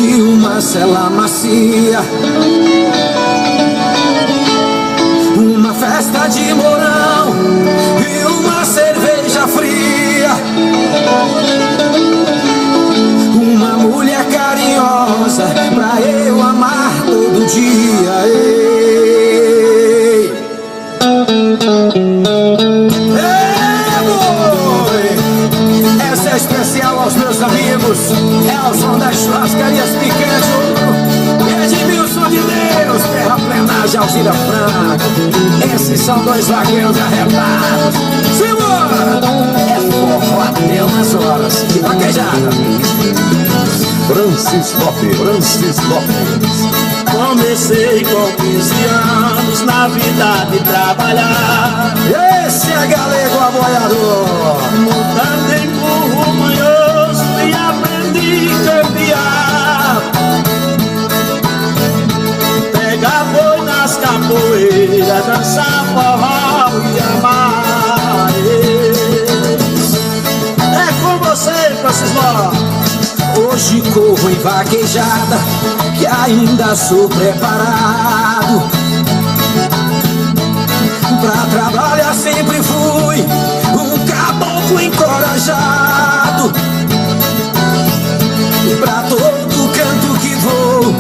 de uma cela macia, uma festa de morão e uma cerveja fria, uma mulher carinhosa pra eu amar todo dia. Ei, boi! Essa é especial aos meus amigos Elson das Churrascarias Picantes e Edmilson de Deus, Terra Plenagem, Alzira Franco. Esses são dois vaqueiros arretados. Segura! É forró até umas horas. Que vaquejada! Francis Lopes. Comecei com 15 anos na vida de trabalhar. Esse é galego aboiador. Montando em burro manhoso e aprendi a campear. Pegar boi nas capoeiras, dançar forró e amar. É com você, Francis Lopes. Hoje corro em vaquejada, que ainda sou preparado. Pra trabalhar sempre fui um caboclo encorajado. E pra todo canto que vou,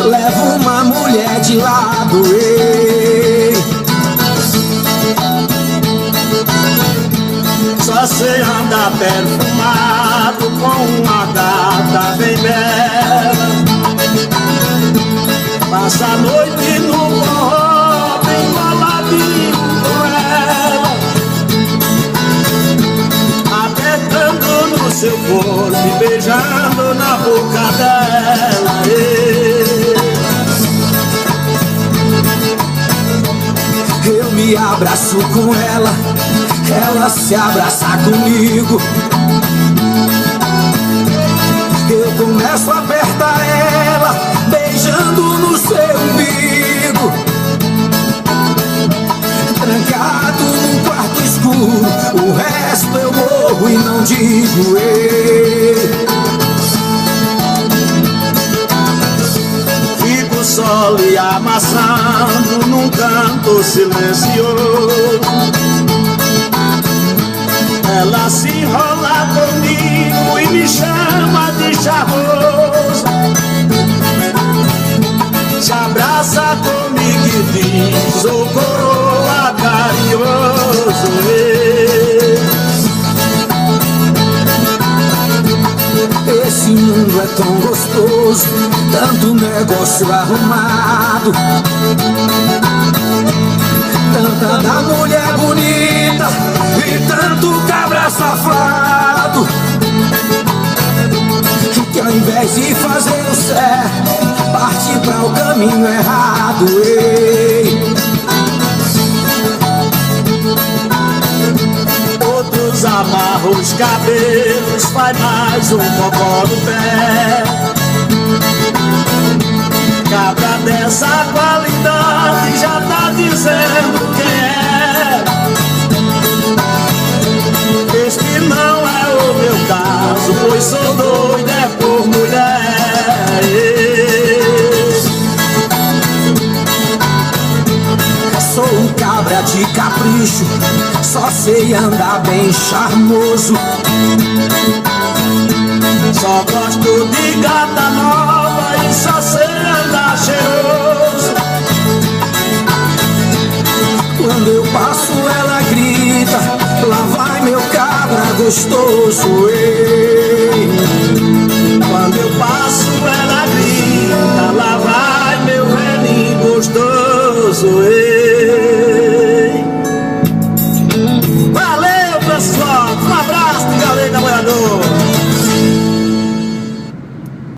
levo uma mulher de lado. Ei. Só sei andar perfumado com uma gata bem bela. Passa a noite no forró bem coladinho com ela, apertando no seu corpo e beijando na boca dela. Eu me abraço com ela, ela se abraça comigo. Eu começo a apertar ela, beijando no seu umbigo. Trancado num quarto escuro, o resto eu morro e não digo. Ei. Fico só lhe amassando num canto silencioso. Ela se enrola comigo e me chama de charmoso. Se abraça comigo e diz: ô coroa carinhoso. Esse mundo é tão gostoso, tanto negócio arrumado, tanta da mulher bonita e tanto cabra safado, que ao invés de fazer o certo, parte para o caminho errado. Ei. Outros amarram os cabelos, faz mais um cocó no pé. Cabra dessa qualidade já tá dizendo quem é. Este não é o meu caso, pois sou doido é por mulher. Sou um cabra de capricho, só sei andar bem charmoso. Só gosto de gata nova e só sei andar cheiroso. Quando eu passo ela grita: lá vai meu cabra gostoso. Ei. Quando eu passo ela grita: